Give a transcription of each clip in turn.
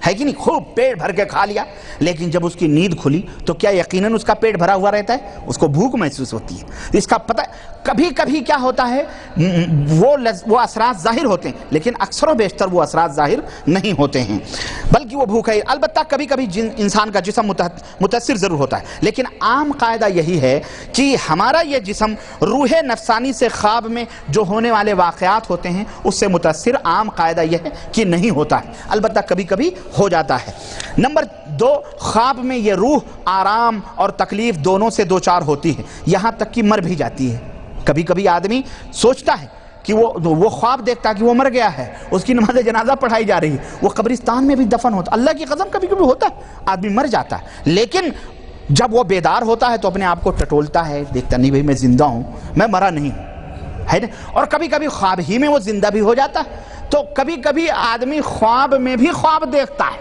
ہے کہ نہیں, خوب پیٹ بھر کے کھا لیا, لیکن جب اس کی نیند کھلی تو کیا یقیناً اس کا پیٹ بھرا ہوا رہتا ہے؟ اس کو بھوک محسوس ہوتی ہے. اس کا پتہ کبھی کبھی کیا ہوتا ہے, وہ اثرات ظاہر ہوتے ہیں, لیکن اکثر و بیشتر وہ اثرات ظاہر نہیں ہوتے ہیں, بلکہ وہ بھوک ہے. البتہ کبھی کبھی انسان کا جسم متاثر ضرور ہوتا ہے, لیکن عام قاعدہ یہی ہے کہ ہمارا یہ جسم روح نفسانی سے خواب میں جو ہونے والے واقعات ہوتے ہیں اس سے متاثر عام قاعدہ یہ ہے کہ نہیں ہوتا ہے, البتہ کبھی کبھی ہو جاتا ہے. نمبر 2, خواب میں یہ روح آرام اور تکلیف دونوں سے دوچار ہوتی ہے, یہاں تک کہ مر بھی جاتی ہے. کبھی کبھی آدمی سوچتا ہے کہ وہ خواب دیکھتا ہے کہ وہ مر گیا ہے, اس کی نماز جنازہ پڑھائی جا رہی ہے, وہ قبرستان میں بھی دفن ہوتا. اللہ کی قسم کبھی کبھی ہوتا ہے, آدمی مر جاتا ہے, لیکن جب وہ بیدار ہوتا ہے تو اپنے آپ کو ٹٹولتا ہے, دیکھتا نہیں بھئی میں زندہ ہوں, میں مرا نہیں ہوں, ہے نا. اور کبھی کبھی خواب ہی میں وہ زندہ بھی ہو جاتا ہے. تو کبھی کبھی آدمی خواب میں بھی خواب دیکھتا ہے,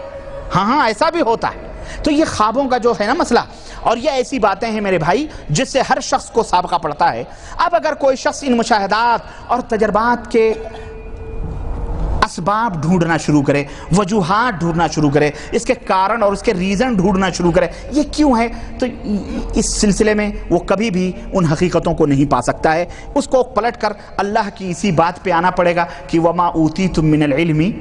ہاں ایسا بھی ہوتا ہے. تو یہ خوابوں کا جو ہے نا مسئلہ, اور یہ ایسی باتیں ہیں میرے بھائی جس سے ہر شخص کو سابقہ پڑتا ہے. اب اگر کوئی شخص ان مشاہدات اور تجربات کے اسباب ڈھونڈنا شروع کرے, وجوہات ڈھونڈنا شروع کرے, اس کے کارن اور اس کے ریزن ڈھونڈنا شروع کرے, یہ کیوں ہے, تو اس سلسلے میں وہ کبھی بھی ان حقیقتوں کو نہیں پا سکتا ہے. اس کو پلٹ کر اللہ کی اسی بات پہ آنا پڑے گا کہ وَمَا أُوتِيتُم مِّنَ الْعِلْمِ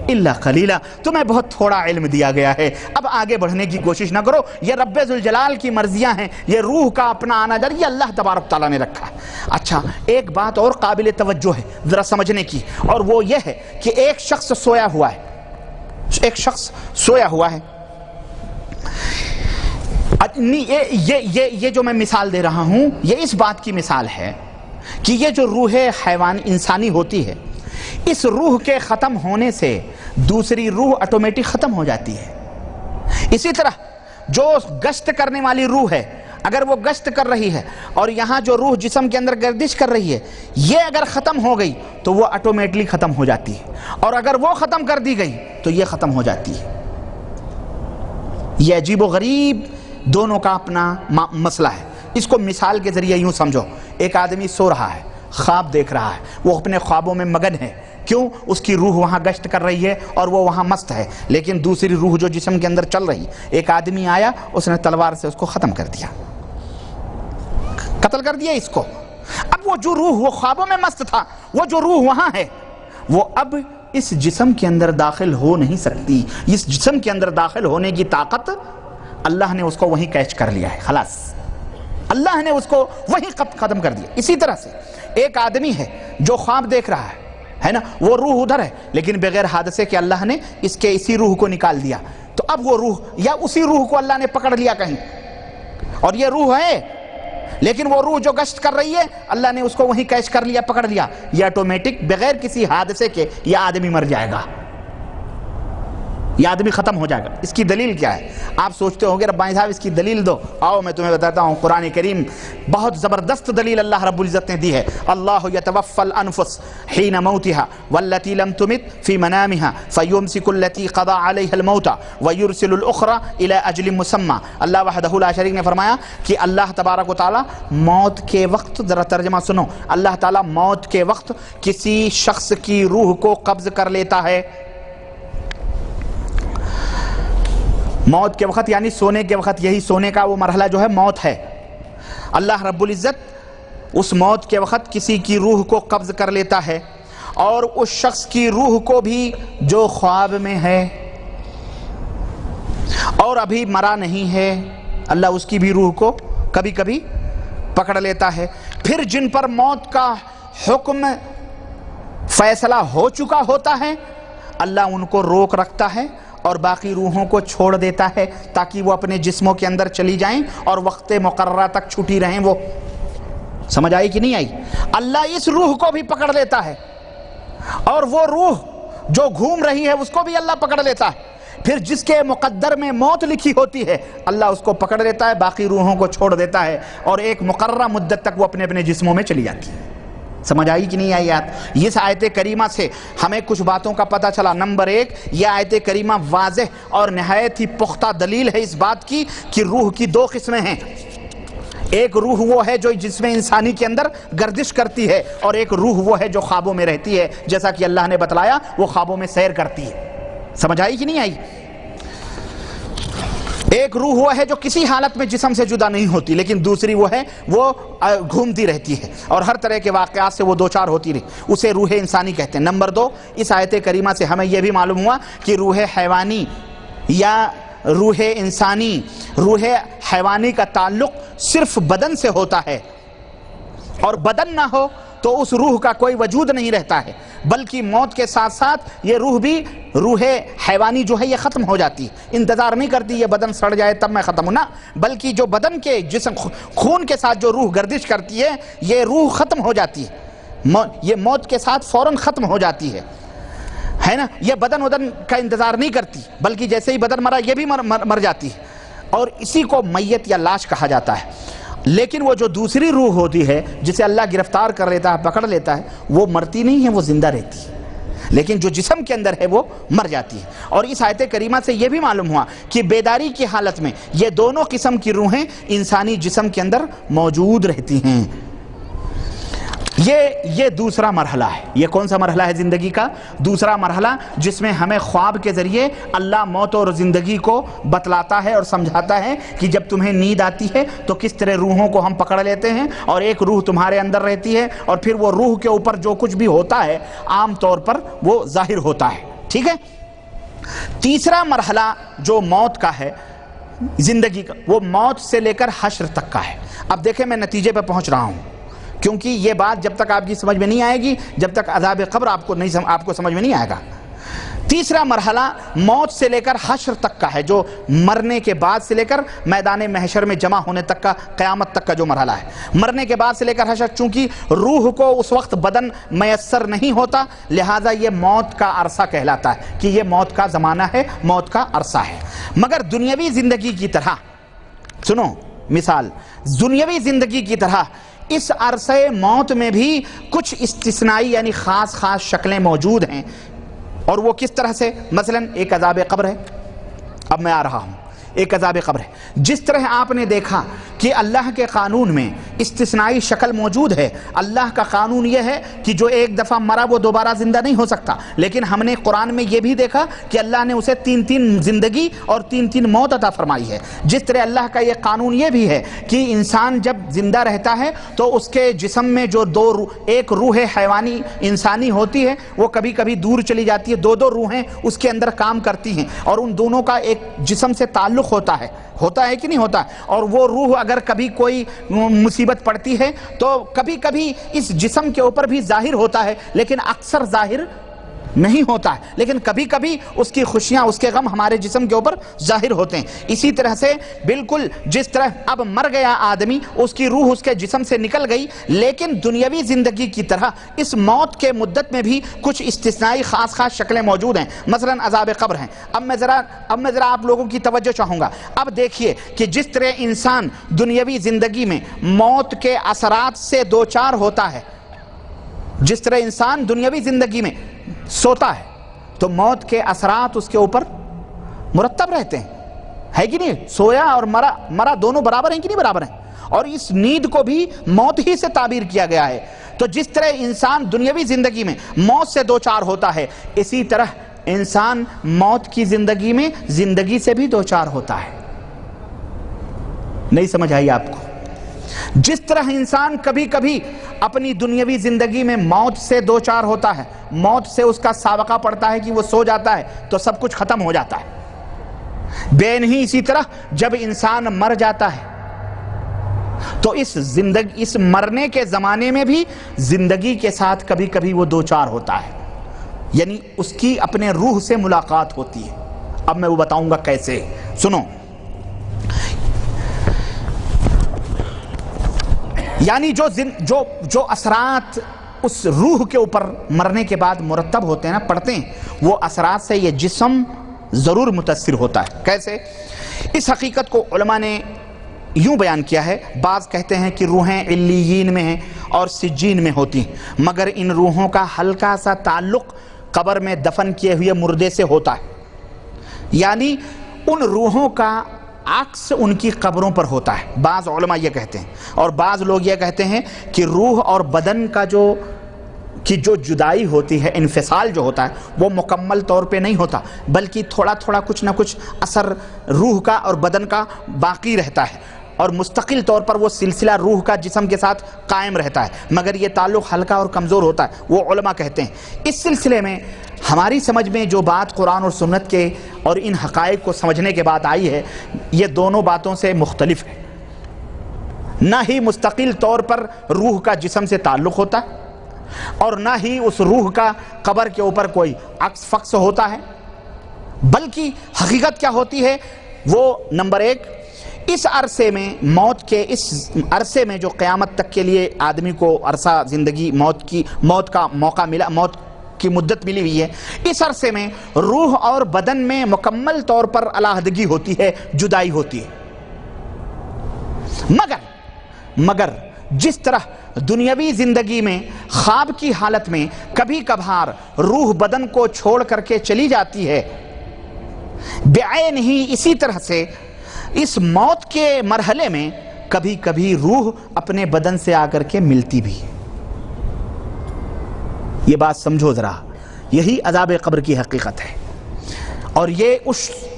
إِلَّا قَلِيلًا, تمہیں بہت تھوڑا علم دیا گیا ہے, اب آگے بڑھنے کی کوشش نہ کرو. یہ رب ذوالجلال کی مرضیاں ہیں, یہ روح کا اپنا آنا جانا یہ اللہ تبارک تعالیٰ نے رکھا ہے. اچھا, ایک بات اور قابل توجہ ہے ذرا سمجھنے کی, اور وہ یہ ہے کہ ایک شخص سویا ہوا ہے, ایک شخص سویا ہوا ہے. یہ جو میں مثال دے رہا ہوں یہ اس بات کی مثال ہے کہ یہ جو روح حیوان انسانی ہوتی ہے, اس روح کے ختم ہونے سے دوسری روح آٹومیٹک ختم ہو جاتی ہے. اسی طرح جو گشت کرنے والی روح ہے, اگر وہ گشت کر رہی ہے اور یہاں جو روح جسم کے اندر گردش کر رہی ہے, یہ اگر ختم ہو گئی تو وہ آٹومیٹکلی ختم ہو جاتی ہے, اور اگر وہ ختم کر دی گئی تو یہ ختم ہو جاتی ہے. یہ عجیب و غریب دونوں کا اپنا مسئلہ ہے. اس کو مثال کے ذریعے یوں سمجھو, ایک آدمی سو رہا ہے, خواب دیکھ رہا ہے, وہ اپنے خوابوں میں مگن ہے. کیوں؟ اس کی روح وہاں گشت کر رہی ہے اور وہ وہاں مست ہے, لیکن دوسری روح جو جسم کے اندر چل رہی, ایک آدمی آیا, اس نے تلوار سے اس کو ختم کر دیا, قتل کر دیا اس کو. اب وہ جو روح وہ خوابوں میں مست تھا, وہ جو روح وہاں ہے, وہ اب اس جسم کے اندر داخل ہو نہیں سکتی. اس جسم کے اندر داخل ہونے کی طاقت اللہ نے اس کو وہیں کیچ کر لیا ہے, خلاص اللہ نے اس کو وہیں ختم کر دیا. اسی طرح سے ایک آدمی ہے جو خواب دیکھ رہا ہے نا, وہ روح ادھر ہے, لیکن بغیر حادثے کے اللہ نے اس کے اسی روح کو نکال دیا. تو اب وہ روح یا اسی روح کو اللہ نے پکڑ لیا کہیں, اور یہ روح ہے, لیکن وہ روح جو گشت کر رہی ہے اللہ نے اس کو وہیں کیچ کر لیا, پکڑ لیا. یہ آٹومیٹک بغیر کسی حادثے کے یہ آدمی مر جائے گا, یہ آدمی ختم ہو جائے گا. اس کی دلیل کیا ہے؟ آپ سوچتے ہوں گے ربانی صاحب اس کی دلیل دو. آؤ میں تمہیں بتاتا ہوں. قرآن کریم بہت زبردست دلیل اللہ رب العزت نے دی ہے. اللہ یتوفی الانفس حین موتها والتي لم تمت في منامها فيمسك التي قضى عليها الموت ويرسل الاخرى الى اجل مسمى. اللہ وحدہ لا شریک نے فرمایا کہ اللہ تبارک و تعالی موت کے وقت, ذرا ترجمہ سنو, اللہ تعالی موت کے وقت کسی شخص کی روح کو قبض کر لیتا ہے. موت کے وقت یعنی سونے کے وقت, یہی سونے کا وہ مرحلہ جو ہے موت ہے. اللہ رب العزت اس موت کے وقت کسی کی روح کو قبض کر لیتا ہے, اور اس شخص کی روح کو بھی جو خواب میں ہے اور ابھی مرا نہیں ہے, اللہ اس کی بھی روح کو کبھی کبھی پکڑ لیتا ہے. پھر جن پر موت کا حکم فیصلہ ہو چکا ہوتا ہے اللہ ان کو روک رکھتا ہے اور باقی روحوں کو چھوڑ دیتا ہے تاکہ وہ اپنے جسموں کے اندر چلی جائیں اور وقت مقررہ تک چھٹی رہیں. وہ سمجھ آئی کہ نہیں آئی؟ اللہ اس روح کو بھی پکڑ لیتا ہے, اور وہ روح جو گھوم رہی ہے اس کو بھی اللہ پکڑ لیتا ہے. پھر جس کے مقدر میں موت لکھی ہوتی ہے اللہ اس کو پکڑ لیتا ہے, باقی روحوں کو چھوڑ دیتا ہے, اور ایک مقررہ مدت تک وہ اپنے اپنے جسموں میں چلی جاتی ہے. سمجھ آئی کہ نہیں آئی یاد؟ اس آیت کریمہ سے ہمیں کچھ باتوں کا پتہ چلا. نمبر 1, یہ آیت کریمہ واضح اور نہایت ہی پختہ دلیل ہے اس بات کی کہ روح کی 2 قسمیں ہیں. ایک روح وہ ہے جو جسم انسانی کے اندر گردش کرتی ہے, اور ایک روح وہ ہے جو خوابوں میں رہتی ہے, جیسا کہ اللہ نے بتلایا وہ خوابوں میں سیر کرتی ہے. سمجھ آئی کہ نہیں آئی؟ ایک روح وہ ہے جو کسی حالت میں جسم سے جدا نہیں ہوتی، لیکن دوسری وہ ہے وہ گھومتی رہتی ہے اور ہر طرح کے واقعات سے وہ دوچار ہوتی رہی، اسے روح انسانی کہتے ہیں۔ نمبر 2، اس آیت کریمہ سے ہمیں یہ بھی معلوم ہوا کہ روح حیوانی یا روح انسانی، روح حیوانی کا تعلق صرف بدن سے ہوتا ہے، اور بدن نہ ہو تو اس روح کا کوئی وجود نہیں رہتا ہے، بلکہ موت کے ساتھ ساتھ یہ روح بھی، روح حیوانی جو ہے یہ ختم ہو جاتی ہے، انتظار نہیں کرتی یہ بدن سڑ جائے تب میں ختم ہوں، نہ، بلکہ جو بدن کے جسم خون کے ساتھ جو روح گردش کرتی ہے یہ روح ختم ہو جاتی ہے، یہ موت کے ساتھ فوراً ختم ہو جاتی ہے نا۔ یہ بدن کا انتظار نہیں کرتی، بلکہ جیسے ہی بدن مرا یہ بھی مر جاتی ہے، اور اسی کو میت یا لاش کہا جاتا ہے۔ لیکن وہ جو دوسری روح ہوتی ہے جسے اللہ گرفتار کر لیتا ہے، پکڑ لیتا ہے، وہ مرتی نہیں ہے، وہ زندہ رہتی ہے، لیکن جو جسم کے اندر ہے وہ مر جاتی ہے۔ اور اس آیت کریمہ سے یہ بھی معلوم ہوا کہ بیداری کی حالت میں یہ دونوں قسم کی روحیں انسانی جسم کے اندر موجود رہتی ہیں۔ یہ دوسرا مرحلہ ہے۔ یہ کون سا مرحلہ ہے زندگی کا؟ دوسرا مرحلہ، جس میں ہمیں خواب کے ذریعے اللہ موت اور زندگی کو بتلاتا ہے اور سمجھاتا ہے کہ جب تمہیں نیند آتی ہے تو کس طرح روحوں کو ہم پکڑ لیتے ہیں، اور ایک روح تمہارے اندر رہتی ہے، اور پھر وہ روح کے اوپر جو کچھ بھی ہوتا ہے عام طور پر وہ ظاہر ہوتا ہے، ٹھیک ہے۔ تیسرا مرحلہ جو موت کا ہے، زندگی کا، وہ موت سے لے کر حشر تک کا ہے۔ اب دیکھیں میں نتیجے پہ پہنچ رہا ہوں، کیونکہ یہ بات جب تک آپ کی سمجھ میں نہیں آئے گی، جب تک عذاب قبر آپ کو سمجھ میں نہیں آئے گا۔ تیسرا مرحلہ موت سے لے کر حشر تک کا ہے، جو مرنے کے بعد سے لے کر میدان محشر میں جمع ہونے تک کا، قیامت تک کا جو مرحلہ ہے۔ مرنے کے بعد سے لے کر حشر، چونکہ روح کو اس وقت بدن میسر نہیں ہوتا، لہٰذا یہ موت کا عرصہ کہلاتا ہے کہ یہ موت کا زمانہ ہے، موت کا عرصہ ہے۔ مگر دنیاوی زندگی کی طرح، سنو مثال، دنیاوی زندگی کی طرح اس عرصہ موت میں بھی کچھ استثنائی یعنی خاص شکلیں موجود ہیں، اور وہ کس طرح سے؟ مثلا ایک عذاب قبر ہے، اب میں آ رہا ہوں، ایک عذاب قبر ہے۔ جس طرح آپ نے دیکھا کہ اللہ کے قانون میں استثنائی شکل موجود ہے، اللہ کا قانون یہ ہے کہ جو ایک دفعہ مرا وہ دوبارہ زندہ نہیں ہو سکتا، لیکن ہم نے قرآن میں یہ بھی دیکھا کہ اللہ نے اسے 3 زندگی اور 3 موت عطا فرمائی ہے۔ جس طرح اللہ کا یہ قانون یہ بھی ہے کہ انسان جب زندہ رہتا ہے تو اس کے جسم میں جو ایک روح حیوانی انسانی ہوتی ہے وہ کبھی کبھی دور چلی جاتی ہے، 2 روحیں اس کے اندر کام کرتی ہیں، اور ان دونوں کا ایک جسم سے تعلق ہوتا ہے کہ نہیں ہوتا؟ اور وہ روح اگر کبھی کوئی مصیبت پڑتی ہے تو کبھی کبھی اس جسم کے اوپر بھی ظاہر ہوتا ہے، لیکن اکثر ظاہر نہیں ہوتا ہے، لیکن کبھی کبھی اس کی خوشیاں، اس کے غم ہمارے جسم کے اوپر ظاہر ہوتے ہیں۔ اسی طرح سے بالکل جس طرح اب مر گیا آدمی، اس کی روح اس کے جسم سے نکل گئی، لیکن دنیاوی زندگی کی طرح اس موت کے مدت میں بھی کچھ استثنائی خاص شکلیں موجود ہیں، مثلا عذاب قبر ہیں۔ اب میں ذرا آپ لوگوں کی توجہ چاہوں گا۔ اب دیکھیے کہ جس طرح انسان دنیاوی زندگی میں موت کے اثرات سے دوچار ہوتا ہے، جس طرح انسان دنیاوی زندگی میں سوتا ہے تو موت کے اثرات اس کے اوپر مرتب رہتے ہیں، ہے کہ نہیں؟ سویا اور مرا دونوں برابر ہیں کہ نہیں برابر ہیں؟ اور اس نیند کو بھی موت ہی سے تعبیر کیا گیا ہے۔ تو جس طرح انسان دنیاوی زندگی میں موت سے دوچار ہوتا ہے، اسی طرح انسان موت کی زندگی میں زندگی سے بھی دوچار ہوتا ہے۔ نہیں سمجھ آئی آپ کو؟ جس طرح انسان کبھی کبھی اپنی دنیاوی زندگی میں موت سے دوچار ہوتا ہے، موت سے اس کا سابقہ پڑتا ہے کہ وہ سو جاتا ہے تو سب کچھ ختم ہو جاتا ہے، بے نہیں اسی طرح جب انسان مر جاتا ہے تو اس مرنے کے زمانے میں بھی زندگی کے ساتھ کبھی کبھی وہ دوچار ہوتا ہے، یعنی اس کی اپنے روح سے ملاقات ہوتی ہے۔ اب میں وہ بتاؤں گا کیسے، سنو۔ یعنی جو اثرات اس روح کے اوپر مرنے کے بعد مرتب ہوتے ہیں نا، پڑتے ہیں، وہ اثرات سے یہ جسم ضرور متاثر ہوتا ہے۔ کیسے؟ اس حقیقت کو علماء نے یوں بیان کیا ہے، بعض کہتے ہیں کہ روحیں علیین میں ہیں اور سجین میں ہوتی ہیں، مگر ان روحوں کا ہلکا سا تعلق قبر میں دفن کیے ہوئے مردے سے ہوتا ہے، یعنی ان روحوں کا عکس ان کی قبروں پر ہوتا ہے، بعض علماء یہ کہتے ہیں۔ اور بعض لوگ یہ کہتے ہیں کہ روح اور بدن کا جو کہ جو جدائی ہوتی ہے، انفصال جو ہوتا ہے، وہ مکمل طور پہ نہیں ہوتا، بلکہ تھوڑا تھوڑا کچھ نہ کچھ اثر روح کا اور بدن کا باقی رہتا ہے، اور مستقل طور پر وہ سلسلہ روح کا جسم کے ساتھ قائم رہتا ہے، مگر یہ تعلق ہلکا اور کمزور ہوتا ہے، وہ علماء کہتے ہیں۔ اس سلسلے میں ہماری سمجھ میں جو بات قرآن اور سنت کے اور ان حقائق کو سمجھنے کے بعد آئی ہے، یہ دونوں باتوں سے مختلف ہے۔ نہ ہی مستقل طور پر روح کا جسم سے تعلق ہوتا ہے، اور نہ ہی اس روح کا قبر کے اوپر کوئی عکس فقس ہوتا ہے، بلکہ حقیقت کیا ہوتی ہے وہ نمبر ایک، اس عرصے میں موت کے اس عرصے میں جو قیامت تک کے لیے آدمی کو عرصہ زندگی موت کا موقع ملا، موت کی مدت ملی ہوئی ہے، اس عرصے میں روح اور بدن میں مکمل طور پر علیحدگی ہوتی ہے، جدائی ہوتی ہے۔ مگر جس طرح دنیاوی زندگی میں خواب کی حالت میں کبھی کبھار روح بدن کو چھوڑ کر کے چلی جاتی ہے، بعین ہی اسی طرح سے اس موت کے مرحلے میں کبھی کبھی روح اپنے بدن سے آ کر کے ملتی بھی ہے۔ یہ بات سمجھو ذرا، یہی عذاب قبر کی حقیقت ہے، اور یہ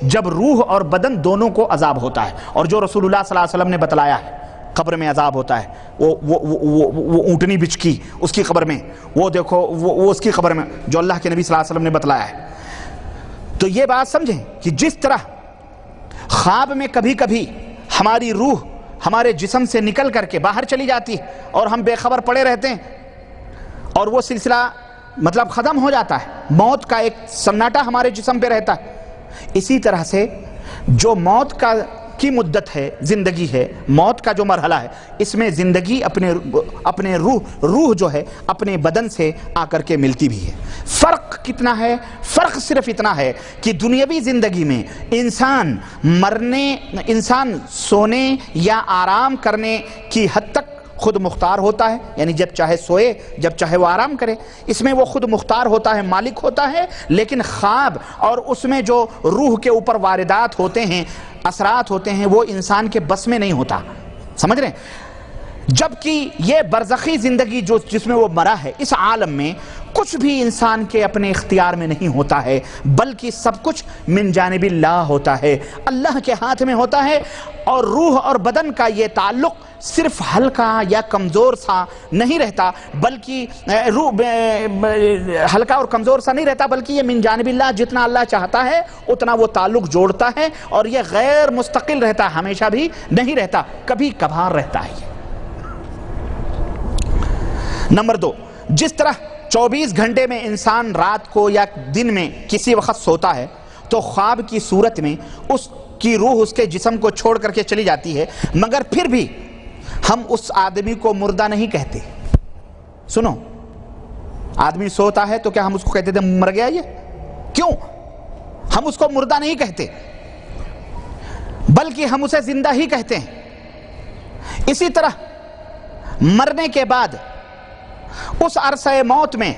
جب روح اور بدن دونوں کو عذاب ہوتا ہے، اور جو رسول اللہ صلی اللہ علیہ وسلم نے بتلایا ہے قبر میں عذاب ہوتا ہے، وہ اونٹنی بچھ کی اس کی قبر میں، وہ دیکھو وہ اس کی قبر میں، جو اللہ کے نبی صلی اللہ علیہ وسلم نے بتلایا ہے۔ تو یہ بات سمجھیں کہ جس طرح خواب میں کبھی کبھی ہماری روح ہمارے جسم سے نکل کر کے باہر چلی جاتی ہے اور ہم بے خبر پڑے رہتے ہیں، اور وہ سلسلہ مطلب ختم ہو جاتا ہے، موت کا ایک سناٹا ہمارے جسم پہ رہتا ہے، اسی طرح سے جو موت کی مدت ہے، زندگی ہے، موت کا جو مرحلہ ہے، اس میں زندگی اپنے روح جو ہے اپنے بدن سے آ کر کے ملتی بھی ہے۔ فرق کتنا ہے؟ فرق صرف اتنا ہے کہ دنیاوی زندگی میں انسان سونے یا آرام کرنے کی حد تک خود مختار ہوتا ہے، یعنی جب چاہے سوئے، جب چاہے وہ آرام کرے، اس میں وہ خود مختار ہوتا ہے، مالک ہوتا ہے۔ لیکن خواب اور اس میں جو روح کے اوپر واردات ہوتے ہیں، اثرات ہوتے ہیں، وہ انسان کے بس میں نہیں ہوتا، سمجھ رہے ہیں؟ جبکہ یہ برزخی زندگی جس میں وہ مرا ہے، اس عالم میں کچھ بھی انسان کے اپنے اختیار میں نہیں ہوتا ہے، بلکہ سب کچھ من جانب اللہ ہوتا ہے، اللہ کے ہاتھ میں ہوتا ہے۔ اور روح اور بدن کا یہ تعلق صرف ہلکا یا کمزور سا نہیں رہتا، بلکہ ہلکا اور کمزور سا نہیں رہتا، بلکہ یہ من جانب اللہ، جتنا اللہ چاہتا ہے اتنا وہ تعلق جوڑتا ہے، اور یہ غیر مستقل رہتا، ہمیشہ بھی نہیں رہتا، کبھی کبھار رہتا ہے۔ نمبر دو، جس طرح 24 گھنٹے میں انسان رات کو یا دن میں کسی وقت سوتا ہے، تو خواب کی صورت میں اس کی روح اس کے جسم کو چھوڑ کر کے چلی جاتی ہے، مگر پھر بھی ہم اس آدمی کو مردہ نہیں کہتے۔ سنو، آدمی سوتا ہے تو کیا ہم اس کو کہتے تھے مر گیا؟ یہ کیوں؟ ہم اس کو مردہ نہیں کہتے، بلکہ ہم اسے زندہ ہی کہتے ہیں۔ اسی طرح مرنے کے بعد اس عرصہ موت میں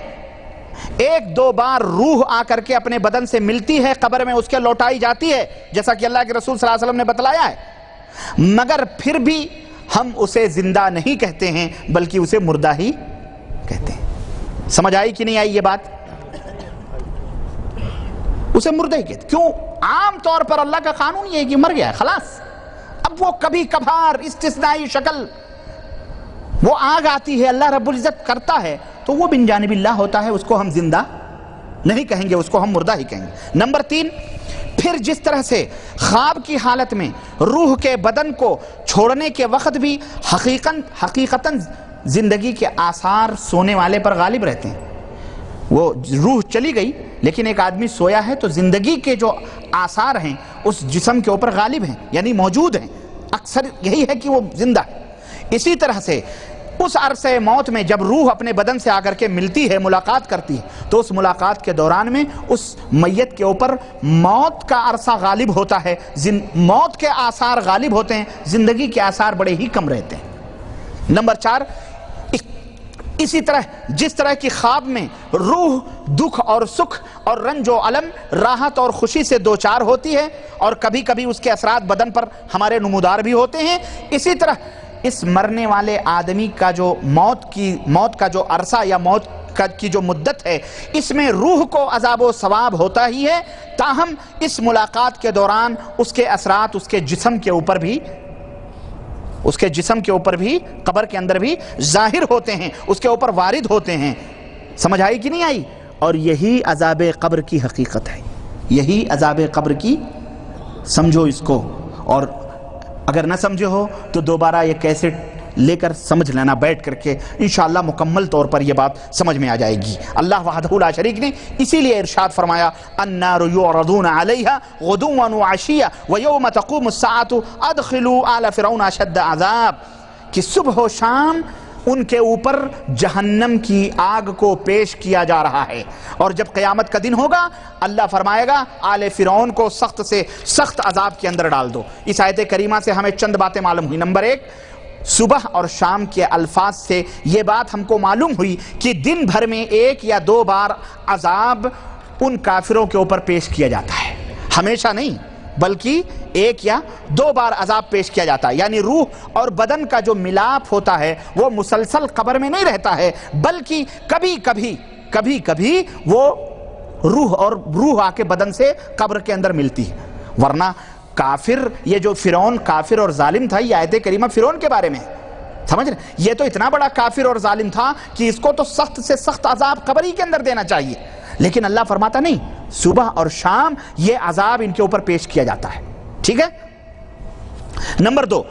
ایک دو بار روح آ کر کے اپنے بدن سے ملتی ہے، قبر میں اس کے لوٹائی جاتی ہے، جیسا کہ اللہ کے رسول صلی اللہ علیہ وسلم نے بتلایا ہے، مگر پھر بھی ہم اسے زندہ نہیں کہتے ہیں، بلکہ اسے مردہ ہی کہتے ہیں۔ سمجھ آئی کہ نہیں آئی یہ بات؟ اسے مردہ ہی کہتے ہیں۔ کیوں؟ عام طور پر اللہ کا قانون یہ ہے کہ مر گیا ہے، خلاص۔ اب وہ کبھی کبھار استثنائی شکل وہ آگ آتی ہے، اللہ رب العزت کرتا ہے، تو وہ بن جانب اللہ ہوتا ہے، اس کو ہم زندہ نہیں کہیں گے، اس کو ہم مردہ ہی کہیں گے۔ نمبر 3، پھر جس طرح سے خواب کی حالت میں روح کے بدن کو چھوڑنے کے وقت بھی حقیقتاً زندگی کے آثار سونے والے پر غالب رہتے ہیں۔ وہ روح چلی گئی لیکن ایک آدمی سویا ہے تو زندگی کے جو آثار ہیں اس جسم کے اوپر غالب ہیں، یعنی موجود ہیں، اکثر یہی ہے کہ وہ زندہ ہے۔ اسی طرح سے اس عرصہ موت میں جب روح اپنے بدن سے آ کر کے ملتی ہے، ملاقات کرتی ہے، تو اس ملاقات کے دوران میں اس میت کے اوپر موت کا عرصہ غالب ہوتا ہے، موت کے آثار غالب ہوتے ہیں، زندگی کے آثار بڑے ہی کم رہتے ہیں۔ نمبر 4، اسی طرح جس طرح کی خواب میں روح دکھ اور سکھ اور رنج و الم، راحت اور خوشی سے دوچار ہوتی ہے، اور کبھی کبھی اس کے اثرات بدن پر ہمارے نمودار بھی ہوتے ہیں، اسی طرح اس مرنے والے آدمی کا جو موت کا جو عرصہ یا موت کی جو مدت ہے اس میں روح کو عذاب و ثواب ہوتا ہی ہے، تاہم اس ملاقات کے دوران اس کے اثرات اس کے جسم کے اوپر بھی قبر کے اندر بھی ظاہر ہوتے ہیں، اس کے اوپر وارد ہوتے ہیں۔ سمجھ آئی کہ نہیں آئی؟ اور یہی عذاب قبر کی حقیقت ہے، یہی عذاب قبر کی، سمجھو اس کو، اور اگر نہ سمجھے ہو تو دوبارہ یہ کیسٹ لے کر سمجھ لینا بیٹھ کر کے، انشاءاللہ مکمل طور پر یہ بات سمجھ میں آ جائے گی۔ اللہ وحدہ لا شریک نے اسی لیے ارشاد فرمایا النار یعرضون علیہا غدوا وعشیا ویوم تقوم الساعة ادخلوا آل فرعون اشد عذاب، کہ صبح و شام ان کے اوپر جہنم کی آگ کو پیش کیا جا رہا ہے، اور جب قیامت کا دن ہوگا اللہ فرمائے گا آل فرعون کو سخت سے سخت عذاب کے اندر ڈال دو۔ اس آیت کریمہ سے ہمیں چند باتیں معلوم ہوئی۔ نمبر ایک، صبح اور شام کے الفاظ سے یہ بات ہم کو معلوم ہوئی کہ دن بھر میں ایک یا دو بار عذاب ان کافروں کے اوپر پیش کیا جاتا ہے، ہمیشہ نہیں بلکہ ایک یا دو بار عذاب پیش کیا جاتا ہے، یعنی روح اور بدن کا جو ملاپ ہوتا ہے وہ مسلسل قبر میں نہیں رہتا ہے، بلکہ کبھی کبھی وہ روح آ کے بدن سے قبر کے اندر ملتی ہے۔ ورنہ کافر، یہ جو فرعون کافر اور ظالم تھا، یہ آیت کریمہ فرعون کے بارے میں سمجھ رہے، یہ تو اتنا بڑا کافر اور ظالم تھا کہ اس کو تو سخت سے سخت عذاب قبر ہی کے اندر دینا چاہیے، لیکن اللہ فرماتا نہیں، صبح اور شام یہ عذاب ان کے اوپر پیش کیا جاتا ہے۔ ٹھیک ہے؟ نمبر دو،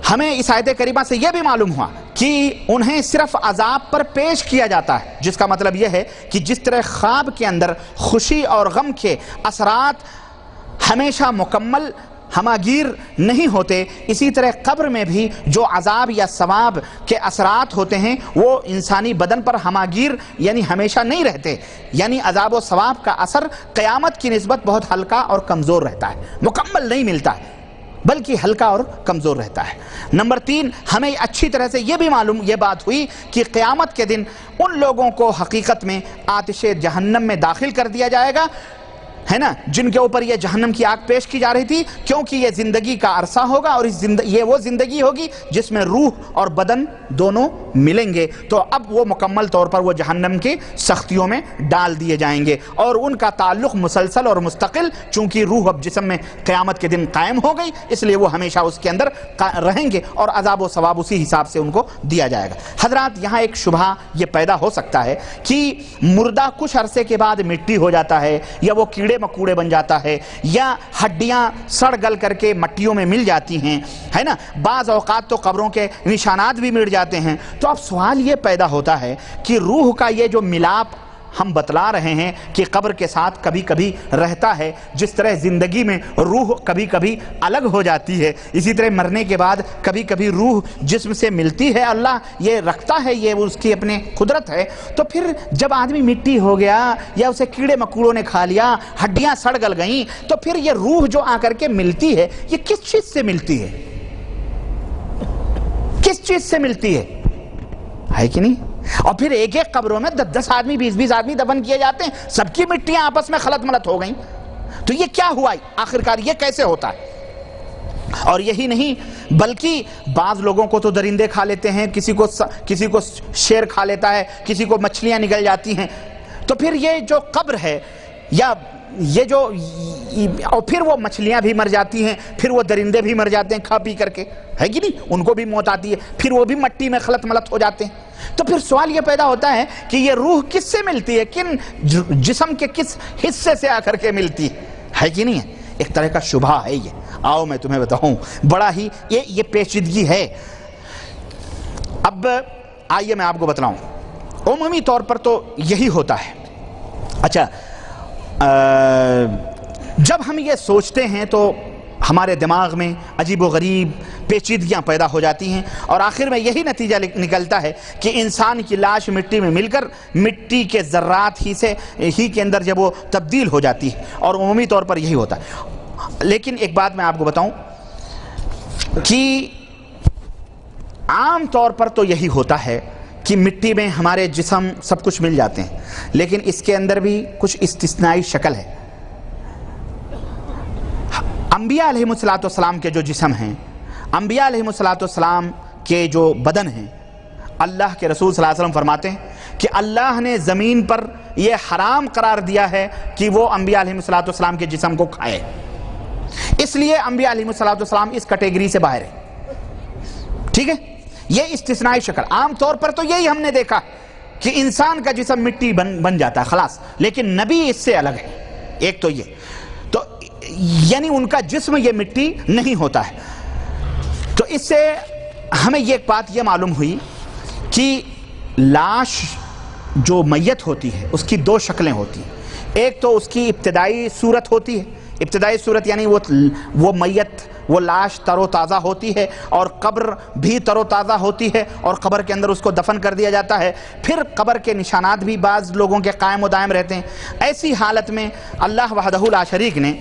ہمیں اس آیت کریمہ سے یہ بھی معلوم ہوا کہ انہیں صرف عذاب پر پیش کیا جاتا ہے، جس کا مطلب یہ ہے کہ جس طرح خواب کے اندر خوشی اور غم کے اثرات ہمیشہ مکمل ہماگیر نہیں ہوتے، اسی طرح قبر میں بھی جو عذاب یا ثواب کے اثرات ہوتے ہیں وہ انسانی بدن پر ہماگیر یعنی ہمیشہ نہیں رہتے، یعنی عذاب و ثواب کا اثر قیامت کی نسبت بہت ہلکا اور کمزور رہتا ہے، مکمل نہیں ملتا ہے بلکہ ہلکا اور کمزور رہتا ہے۔ نمبر تین، ہمیں اچھی طرح سے یہ بات ہوئی کہ قیامت کے دن ان لوگوں کو حقیقت میں آتش جہنم میں داخل کر دیا جائے گا، ہے نا، جن کے اوپر یہ جہنم کی آگ پیش کی جا رہی تھی، کیونکہ یہ زندگی کا عرصہ ہوگا اور یہ وہ زندگی ہوگی جس میں روح اور بدن دونوں ملیں گے، تو اب وہ مکمل طور پر وہ جہنم کی سختیوں میں ڈال دیے جائیں گے، اور ان کا تعلق مسلسل اور مستقل، چونکہ روح اب جسم میں قیامت کے دن قائم ہو گئی، اس لیے وہ ہمیشہ اس کے اندر رہیں گے اور عذاب و ثواب اسی حساب سے ان کو دیا جائے گا۔ حضرات، یہاں ایک شبہ یہ پیدا ہو سکتا ہے کہ مردہ کچھ عرصے کے بعد مٹی ہو جاتا ہے، یا وہ کیڑے مکوڑے بن جاتا ہے، یا ہڈیاں سڑ گل کر کے مٹیوں میں مل جاتی ہیں، ہے نا، بعض اوقات تو قبروں کے نشانات بھی مٹ جاتے ہیں۔ تو اب سوال یہ پیدا ہوتا ہے کہ روح کا یہ جو ملاپ ہم بتلا رہے ہیں کہ قبر کے ساتھ کبھی کبھی رہتا ہے، جس طرح زندگی میں روح کبھی کبھی الگ ہو جاتی ہے، اسی طرح مرنے کے بعد کبھی کبھی روح جسم سے ملتی ہے، اللہ یہ رکھتا ہے، یہ اس کی اپنے قدرت ہے۔ تو پھر جب آدمی مٹی ہو گیا یا اسے کیڑے مکوڑوں نے کھا لیا، ہڈیاں سڑ گل گئیں، تو پھر یہ روح جو آ کر کے ملتی ہے یہ کس چیز سے ملتی ہے؟ کس چیز سے ملتی ہے کہ نہیں؟ اور پھر ایک ایک قبروں میں 10 آدمی 20 آدمی دفن کیے جاتے ہیں، سب کی مٹیاں آپس میں خلط ملط ہو گئیں، تو یہ کیا ہوا آخرکار؟ یہ کیسے ہوتا ہے؟ اور یہی نہیں بلکہ بعض لوگوں کو تو درندے کھا لیتے ہیں، کسی کو شیر کھا لیتا ہے، کسی کو مچھلیاں نگل جاتی ہیں، تو پھر یہ جو قبر ہے یا یہ جو، اور پھر وہ مچھلیاں بھی مر جاتی ہیں، پھر وہ درندے بھی مر جاتے ہیں کھا پی کر کے، ہے کہ نہیں؟ ان کو بھی موت آتی ہے، پھر وہ بھی مٹی میں خلط ملط ہو جاتے ہیں۔ تو پھر سوال یہ پیدا ہوتا ہے کہ یہ روح کس سے ملتی ہے، کن جسم کے کس حصے سے آ کر کے ملتی ہے کہ نہیں ہے؟ ایک طرح کا شبہ ہے یہ۔ آؤ میں تمہیں بتاؤں، بڑا ہی یہ پیچیدگی ہے۔ اب آئیے میں آپ کو بتلاؤں، عمومی طور پر تو یہی ہوتا ہے۔ اچھا، جب ہم یہ سوچتے ہیں تو ہمارے دماغ میں عجیب و غریب پیچیدگیاں پیدا ہو جاتی ہیں، اور آخر میں یہی نتیجہ نکلتا ہے کہ انسان کی لاش مٹی میں مل کر مٹی کے ذرات ہی کے اندر جب وہ تبدیل ہو جاتی ہے، اور عمومی طور پر یہی ہوتا ہے۔ لیکن ایک بات میں آپ کو بتاؤں کہ عام طور پر تو یہی ہوتا ہے کہ مٹی میں ہمارے جسم سب کچھ مل جاتے ہیں، لیکن اس کے اندر بھی کچھ استثنائی شکل ہے۔ انبیاء علیہ السلام کے جو جسم ہیں، انبیاء علیہ السلام کے جو بدن ہیں، اللہ کے رسول صلی اللہ علیہ وسلم فرماتے ہیں کہ اللہ نے زمین پر یہ حرام قرار دیا ہے کہ وہ انبیاء علیہ السلام کے جسم کو کھائے، اس لیے انبیاء علیہ السلام اس کیٹیگری سے باہر ہے، ٹھیک ہے؟ یہ استثنائی شکل. عام طور پر تو یہی ہم نے دیکھا کہ انسان کا جسم مٹی بن جاتا ہے خلاص، لیکن نبی اس سے الگ ہے. ایک تو یہ تو یعنی ان کا جسم یہ مٹی نہیں ہوتا ہے. تو اس سے ہمیں یہ ایک بات یہ معلوم ہوئی کہ لاش جو میت ہوتی ہے اس کی دو شکلیں ہوتی ہیں. ایک تو اس کی ابتدائی صورت ہوتی ہے، ابتدائی صورت یعنی وہ میت، وہ لاش تر و تازہ ہوتی ہے، اور قبر بھی تر و تازہ ہوتی ہے، اور قبر کے اندر اس کو دفن کر دیا جاتا ہے. پھر قبر کے نشانات بھی بعض لوگوں کے قائم و دائم رہتے ہیں. ایسی حالت میں اللہ وحدہ لا شریک نے،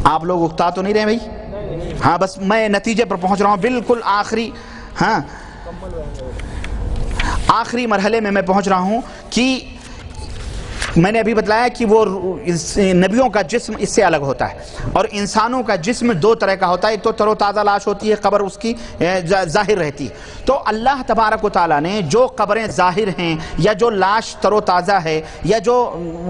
آپ لوگ اکتا تو نہیں رہے بھائی؟ ہاں بس میں نتیجے پر پہنچ رہا ہوں، بالکل آخری، ہاں آخری مرحلے میں پہنچ رہا ہوں کہ میں نے ابھی بتلایا کہ وہ نبیوں کا جسم اس سے الگ ہوتا ہے، اور انسانوں کا جسم دو طرح کا ہوتا ہے. ایک تو تر و تازہ لاش ہوتی ہے، قبر اس کی ظاہر رہتی ہے. تو اللہ تبارک و تعالیٰ نے جو قبریں ظاہر ہیں یا جو لاش تر و تازہ ہے یا جو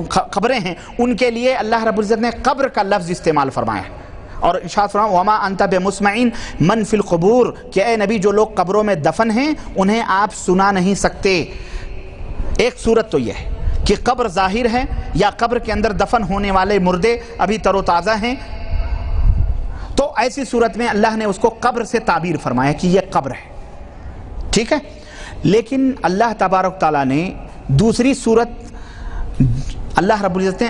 قبریں ہیں، ان کے لیے اللہ رب العزت نے قبر کا لفظ استعمال فرمایا ہے. اور ارشاد فرمایا وما انت بمسمع من فی القبور، کہ اے نبی جو لوگ قبروں میں دفن ہیں انہیں آپ سنا نہیں سکتے. ایک صورت تو یہ ہے کہ قبر ظاہر ہے یا قبر کے اندر دفن ہونے والے مردے ابھی تر و تازہ ہیں، تو ایسی صورت میں اللہ نے اس کو قبر سے تعبیر فرمایا کہ یہ قبر ہے، ٹھیک ہے. لیکن اللہ تبارک تعالیٰ نے دوسری صورت، اللہ رب العزت نے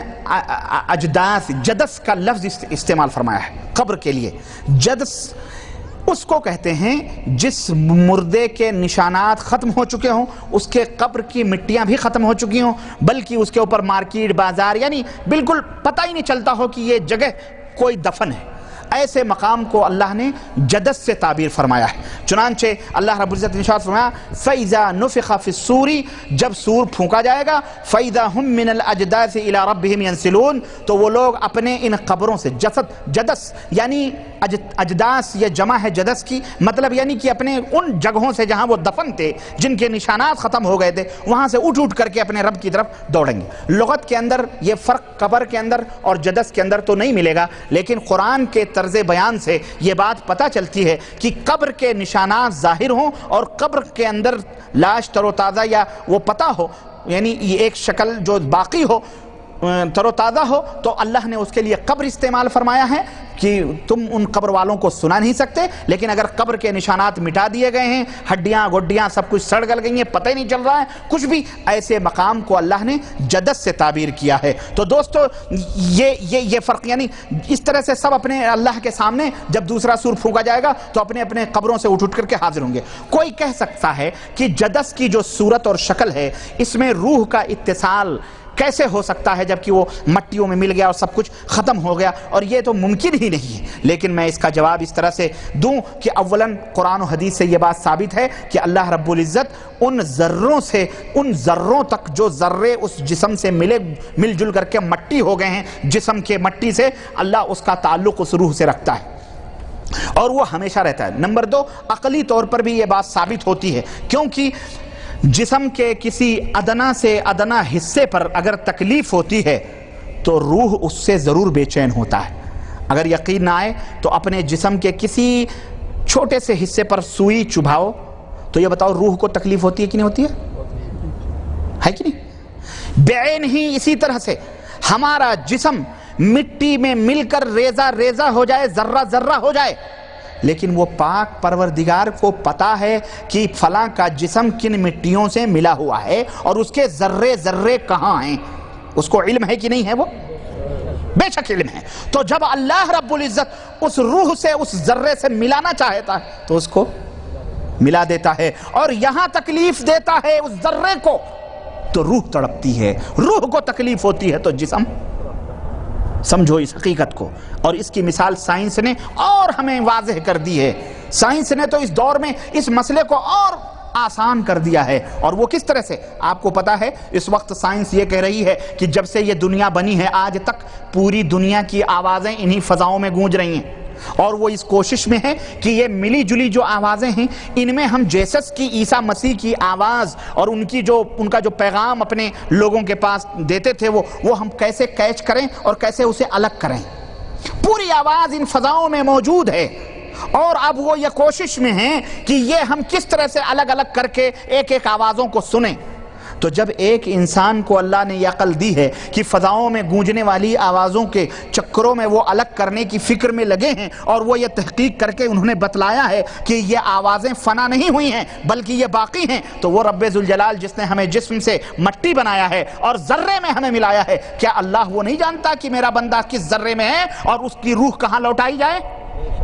اجداث، جدث کا لفظ استعمال فرمایا ہے قبر کے لیے. جدث اس کو کہتے ہیں جس مردے کے نشانات ختم ہو چکے ہوں، اس کے قبر کی مٹیاں بھی ختم ہو چکی ہوں، بلکہ اس کے اوپر مارکیٹ، بازار، یعنی بالکل پتہ ہی نہیں چلتا ہو کہ یہ جگہ کوئی دفن ہے. ایسے مقام کو اللہ نے جدث سے تعبیر فرمایا ہے. چنانچہ اللہ رب العزت نے ارشاد فرمایا فَإِذَا نُفِخَ فِي الصُّورِ، جب سور پھونکا جائے گا، فَإِذَا هُم مِّنَ الْأَجْدَاثِ إِلَىٰ رَبِّهِمْ يَنْسِلُونَ، تو وہ لوگ اپنے ان قبروں سے، جدث یعنی اجداث، یہ جمع ہے جدث کی، مطلب یعنی کہ اپنے ان جگہوں سے جہاں وہ دفن تھے، جن کے نشانات ختم ہو گئے تھے، وہاں سے اٹھ کر کے اپنے رب کی طرف دوڑیں گے. لغت کے اندر یہ فرق قبر کے اندر اور جدث کے اندر تو نہیں ملے گا، لیکن قرآن کے طرز بیان سے یہ بات پتہ چلتی ہے کہ قبر کے نشانات ظاہر ہوں اور قبر کے اندر لاش تر و تازہ یا وہ پتہ ہو، یعنی یہ ایک شکل جو باقی ہو، تر و تازہ ہو، تو اللہ نے اس کے لیے قبر استعمال فرمایا ہے کہ تم ان قبر والوں کو سنا نہیں سکتے. لیکن اگر قبر کے نشانات مٹا دیے گئے ہیں، ہڈیاں گڈیاں سب کچھ سڑ گل گئی ہیں، پتہ ہی نہیں چل رہا ہے کچھ بھی، ایسے مقام کو اللہ نے جدث سے تعبیر کیا ہے. تو دوستو یہ فرق، یعنی اس طرح سے سب اپنے اللہ کے سامنے جب دوسرا سور پھونکا جائے گا تو اپنے اپنے قبروں سے اٹھ کر کے حاضر ہوں گے. کوئی کہہ سکتا ہے کہ جدث کی جو صورت اور شکل ہے، اس میں روح کا اتصال کیسے ہو سکتا ہے جبکہ وہ مٹیوں میں مل گیا اور سب کچھ ختم ہو گیا، اور یہ تو ممکن ہی نہیں ہے. لیکن میں اس کا جواب اس طرح سے دوں کہ اولاً قرآن و حدیث سے یہ بات ثابت ہے کہ اللہ رب العزت ان ذروں سے، ان ذروں تک جو ذرے اس جسم سے مل جل کر کے مٹی ہو گئے ہیں، جسم کے مٹی سے، اللہ اس کا تعلق اس روح سے رکھتا ہے اور وہ ہمیشہ رہتا ہے. نمبر دو، عقلی طور پر بھی یہ بات ثابت ہوتی ہے، کیونکہ جسم کے کسی ادنا سے ادنا حصے پر اگر تکلیف ہوتی ہے تو روح اس سے ضرور بے چین ہوتا ہے. اگر یقین نہ آئے تو اپنے جسم کے کسی چھوٹے سے حصے پر سوئی چبھاؤ تو یہ بتاؤ روح کو تکلیف ہوتی ہے کہ نہیں ہوتی ہے کہ نہیں؟ بعین ہی اسی طرح سے ہمارا جسم مٹی میں مل کر ریزہ ریزہ ہو جائے، ذرہ ذرہ ہو جائے، لیکن وہ پاک پروردگار کو پتا ہے کہ فلاں کا جسم کن مٹیوں سے ملا ہوا ہے اور اس کے ذرے ذرے کہاں ہیں. اس کو علم ہے کہ نہیں ہے؟ وہ بے شک علم ہے. تو جب اللہ رب العزت اس روح سے، اس ذرے سے ملانا چاہتا ہے تو اس کو ملا دیتا ہے، اور یہاں تکلیف دیتا ہے اس ذرے کو تو روح تڑپتی ہے. روح کو تکلیف ہوتی ہے تو جسم، سمجھو اس حقیقت کو. اور اس کی مثال سائنس نے اور ہمیں واضح کر دی ہے. سائنس نے تو اس دور میں اس مسئلے کو اور آسان کر دیا ہے. اور وہ کس طرح سے آپ کو پتا ہے؟ اس وقت سائنس یہ کہہ رہی ہے کہ جب سے یہ دنیا بنی ہے آج تک پوری دنیا کی آوازیں انہی فضاؤں میں گونج رہی ہیں. اور وہ اس کوشش میں ہے کہ یہ ملی جلی جو آوازیں ہیں ان میں ہم جیسس کی عیسیٰ مسیح کی آواز اور ان کا جو پیغام اپنے لوگوں کے پاس دیتے تھے وہ ہم کیسے کیچ کریں اور کیسے اسے الگ کریں. پوری آواز ان فضاؤں میں موجود ہے اور اب وہ یہ کوشش میں ہیں کہ یہ ہم کس طرح سے الگ الگ کر کے ایک ایک آوازوں کو سنیں. تو جب ایک انسان کو اللہ نے یہ عقل دی ہے کہ فضاؤں میں گونجنے والی آوازوں کے چکروں میں وہ الگ کرنے کی فکر میں لگے ہیں اور وہ یہ تحقیق کر کے انہوں نے بتلایا ہے کہ یہ آوازیں فنا نہیں ہوئی ہیں بلکہ یہ باقی ہیں، تو وہ رب ذوالجلال جس نے ہمیں جسم سے مٹی بنایا ہے اور ذرے میں ہمیں ملایا ہے، کیا اللہ وہ نہیں جانتا کہ میرا بندہ کس ذرے میں ہے اور اس کی روح کہاں لوٹائی جائے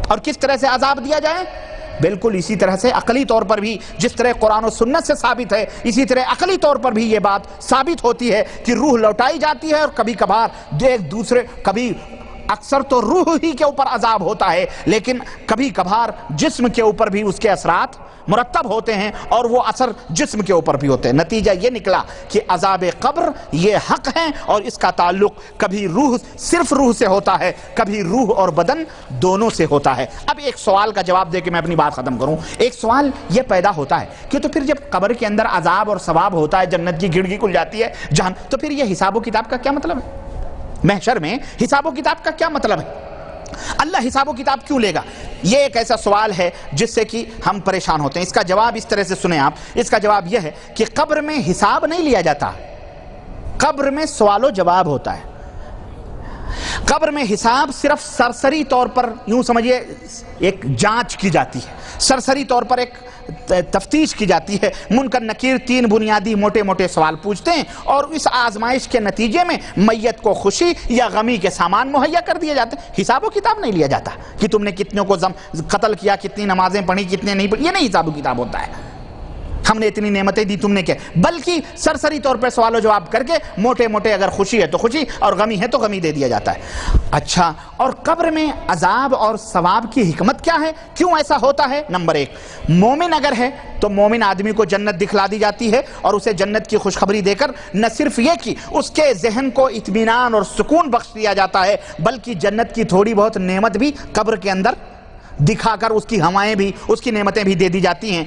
اور کس طرح سے عذاب دیا جائے؟ بالکل اسی طرح سے عقلی طور پر بھی جس طرح قرآن و سنت سے ثابت ہے، اسی طرح عقلی طور پر بھی یہ بات ثابت ہوتی ہے کہ روح لوٹائی جاتی ہے اور کبھی کبھار ایک دوسرے اکثر تو روح ہی کے اوپر عذاب ہوتا ہے لیکن کبھی کبھار جسم کے اوپر بھی اس کے اثرات مرتب ہوتے ہیں اور وہ اثر جسم کے اوپر بھی ہوتے ہیں. نتیجہ یہ نکلا کہ عذاب قبر یہ حق ہے اور اس کا تعلق کبھی صرف روح سے ہوتا ہے، کبھی روح اور بدن دونوں سے ہوتا ہے. اب ایک سوال کا جواب دے کے میں اپنی بات ختم کروں. ایک سوال یہ پیدا ہوتا ہے کہ تو پھر جب قبر کے اندر عذاب اور ثواب ہوتا ہے، جنت کی کھڑکی کھل جاتی ہے تو پھر یہ حساب و کتاب کا کیا مطلب ہے؟ محشر میں حساب و کتاب کا کیا مطلب ہے؟ اللہ حساب و کتاب کیوں لے گا؟ یہ ایک ایسا سوال ہے جس سے کہ ہم پریشان ہوتے ہیں. اس کا جواب اس طرح سے سنیں آپ. اس کا جواب یہ ہے کہ قبر میں حساب نہیں لیا جاتا، قبر میں سوال و جواب ہوتا ہے. قبر میں حساب صرف سرسری طور پر یوں سمجھیے ایک جانچ کی جاتی ہے، سرسری طور پر ایک تفتیش کی جاتی ہے. منکر نکیر 3 بنیادی موٹے موٹے سوال پوچھتے ہیں اور اس آزمائش کے نتیجے میں میت کو خوشی یا غمی کے سامان مہیا کر دیے جاتے ہیں. حساب و کتاب نہیں لیا جاتا کہ تم نے کتنوں کو قتل کیا، کتنی نمازیں پڑھی، کتنے نہیں پڑھی. یہ نہیں حساب و کتاب ہوتا ہے. ہم نے اتنی نعمتیں دی، تم نے کیا؟ بلکہ سرسری طور پر سوال و جواب کر کے موٹے موٹے اگر خوشی ہے تو خوشی اور غمی ہے تو غمی دے دیا جاتا ہے. اچھا، اور قبر میں عذاب اور ثواب کی حکمت کیا ہے؟ کیوں ایسا ہوتا ہے؟ نمبر 1، مومن اگر ہے تو مومن آدمی کو جنت دکھلا دی جاتی ہے اور اسے جنت کی خوشخبری دے کر نہ صرف یہ کہ اس کے ذہن کو اطمینان اور سکون بخش دیا جاتا ہے بلکہ جنت کی تھوڑی بہت نعمت بھی قبر کے اندر دکھا کر اس کی ہوائیں بھی، اس کی نعمتیں بھی دے دی جاتی ہیں.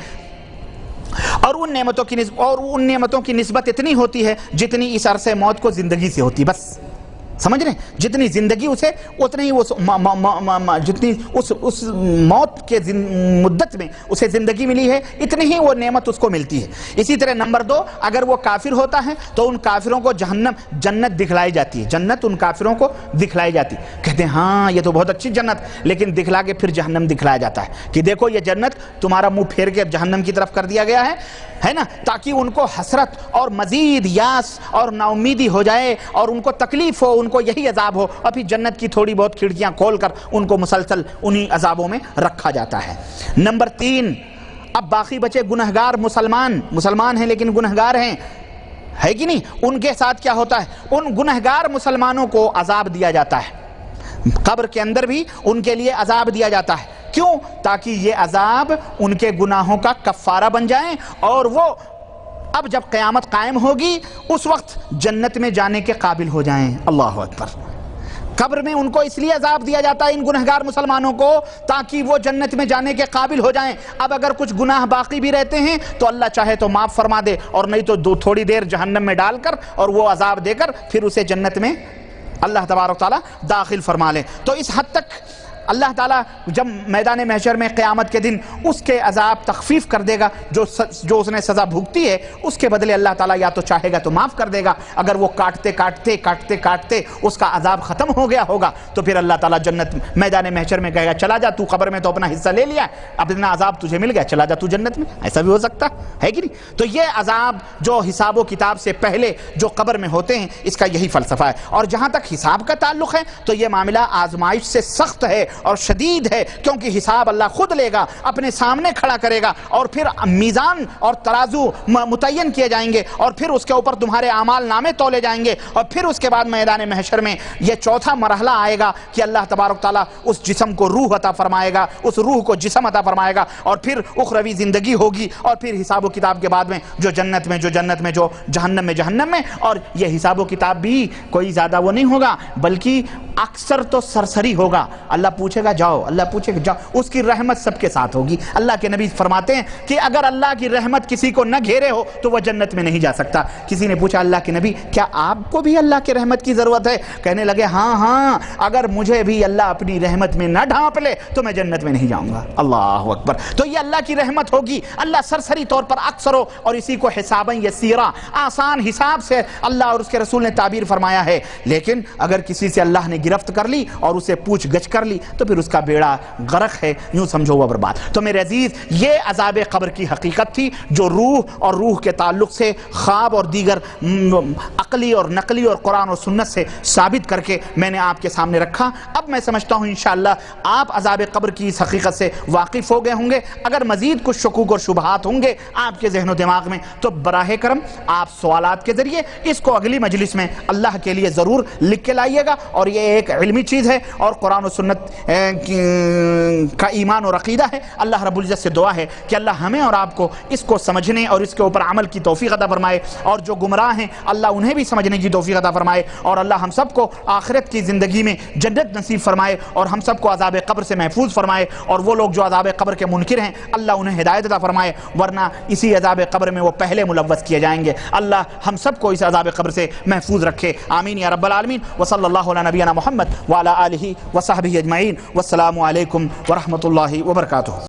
اور ان نعمتوں کی نسبت اتنی ہوتی ہے جتنی اس عرصے موت کو زندگی سے ہوتی. بس سمجھ رہے ہیں؟ جتنی زندگی اسے اتنی ہی جتنی اس موت کے مدت میں اسے زندگی ملی ہے اتنی ہی وہ نعمت اس کو ملتی ہے. اسی طرح نمبر 2، اگر وہ کافر ہوتا ہے تو ان کافروں کو جنت دکھلائی جاتی ہے. جنت ان کافروں کو دکھلائی جاتی ہے. کہتے ہیں ہاں یہ تو بہت اچھی جنت، لیکن دکھلا کے پھر جہنم دکھلایا جاتا ہے کہ دیکھو یہ جنت تمہارا منہ پھیر کے جہنم کی طرف کر دیا گیا ہے نا، تاکہ ان کو حسرت اور مزید یاس اور نا امیدی ہو جائے اور ان کو تکلیف ہو، ان کو یہی عذاب ہو، اور پھر جنت کی تھوڑی بہت کھڑکیاں کھول کر ان کو مسلسل انہی عذابوں میں رکھا جاتا ہے. نمبر 3، اب باقی بچے گنہگار مسلمان ہیں لیکن گنہگار ہیں، ہے کہ نہیں؟ ان کے ساتھ کیا ہوتا ہے؟ ان گنہگار مسلمانوں کو عذاب دیا جاتا ہے. قبر کے اندر بھی ان کے لیے عذاب دیا جاتا ہے. کیوں؟ تاکہ یہ عذاب ان کے گناہوں کا کفارہ بن جائیں اور وہ اب جب قیامت قائم ہوگی اس وقت جنت میں جانے کے قابل ہو جائیں. اللہ اکبر. قبر میں ان کو اس لیے عذاب دیا جاتا ہے ان گنہگار مسلمانوں کو تاکہ وہ جنت میں جانے کے قابل ہو جائیں. اب اگر کچھ گناہ باقی بھی رہتے ہیں تو اللہ چاہے تو معاف فرما دے اور نہیں تو تھوڑی دیر جہنم میں ڈال کر اور وہ عذاب دے کر پھر اسے جنت میں اللہ تبارک تعالیٰ داخل فرما لے. تو اس حد تک اللہ تعالیٰ جب میدان محشر میں قیامت کے دن اس کے عذاب تخفیف کر دے گا، جو اس نے سزا بھگتی ہے اس کے بدلے اللہ تعالیٰ یا تو چاہے گا تو معاف کر دے گا. اگر وہ کاٹتے اس کا عذاب ختم ہو گیا ہوگا تو پھر اللہ تعالیٰ جنت میدان محشر میں کہے گا چلا جا، تو قبر میں تو اپنا حصہ لے لیا، اب اتنا عذاب تجھے مل گیا، چلا جا تو جنت میں. ایسا بھی ہو سکتا ہے کہ نہیں؟ تو یہ عذاب جو حساب و کتاب سے پہلے جو قبر میں ہوتے ہیں اس کا یہی فلسفہ ہے. اور جہاں تک حساب کا تعلق ہے تو یہ معاملہ آزمائش سے سخت ہے اور شدید ہے، کیونکہ حساب اللہ خود لے گا، اپنے سامنے کھڑا کرے گا اور پھر میزان اور ترازو متعین کیے جائیں گے اور پھر اس کے اوپر تمہارے اعمال نامے تولے جائیں گے اور پھر اس کے بعد میدان محشر میں یہ چوتھا مرحلہ آئے گا کہ اللہ تبارک تعالیٰ اس جسم کو روح عطا فرمائے گا، اس روح کو جسم عطا فرمائے گا اور پھر اخروی زندگی ہوگی اور پھر حساب و کتاب کے بعد میں جو جنت میں جو جہنم میں. اور یہ حساب و کتاب بھی کوئی زیادہ وہ نہیں ہوگا بلکہ اکثر تو سرسری ہوگا. اللہ پوچھے گا جاؤ, اللہ پوچھے گا جاؤ, اس کی رحمت سب کے ساتھ ہوگی. اللہ کے نبی فرماتے ہیں کہ اگر اللہ کی رحمت کسی کو نہ گھیرے ہو تو وہ جنت میں نہیں جا سکتا. کسی نے پوچھا اللہ کے نبی کیا آپ کو بھی اللہ کی رحمت کی ضرورت ہے؟ کہنے لگے ہاں, اگر مجھے بھی اللہ اپنی رحمت میں نہ ڈھانپ لے تو میں جنت میں نہیں جاؤں گا. اللہ اکبر. تو یہ اللہ کی رحمت ہوگی. اللہ سرسری طور پر اکثر ہو, اور اسی کو حساباً یسیرا, آسان حساب سے اللہ اور اس کے رسول نے تعبیر فرمایا ہے. لیکن اگر کسی سے اللہ نے گرفت کر لی اور اسے پوچھ گچھ کر لی تو پھر اس کا بیڑا غرق ہے, یوں سمجھو وہ برباد. تو میرے عزیز, یہ عذاب قبر کی حقیقت تھی جو روح اور روح کے تعلق سے خواب اور دیگر عقلی اور نقلی اور قرآن اور سنت سے ثابت کر کے میں نے آپ کے سامنے رکھا. اب میں سمجھتا ہوں انشاءاللہ آپ عذاب قبر کی اس حقیقت سے واقف ہو گئے ہوں گے. اگر مزید کچھ شکوک اور شبہات ہوں گے آپ کے ذہن و دماغ میں تو براہ کرم آپ سوالات کے ذریعے اس کو اگلی مجلس میں اللہ کے لیے ضرور لکھ کے لائیے گا. اور یہ ایک علمی چیز ہے اور قرآن و سنت کا ایمان اور عقیدہ ہے. اللہ رب العزت سے دعا ہے کہ اللہ ہمیں اور آپ کو اس کو سمجھنے اور اس کے اوپر عمل کی توفیق عطا فرمائے, اور جو گمراہ ہیں اللہ انہیں بھی سمجھنے کی توفیق عطا فرمائے, اور اللہ ہم سب کو آخرت کی زندگی میں جنت نصیب فرمائے, اور ہم سب کو عذاب قبر سے محفوظ فرمائے. اور وہ لوگ جو عذاب قبر کے منکر ہیں اللہ انہیں ہدایت عطا فرمائے, ورنہ اسی عذاب قبر میں وہ پہلے ملوث کیے جائیں گے. اللہ ہم سب کو اس عذاب قبر سے محفوظ رکھے, آمین یا رب العالمین. وصلی اللہ علی نبینا محمد وعلی آلہ وصحبہ اجمعین. والسلام علیکم ورحمۃ اللہ وبرکاتہ.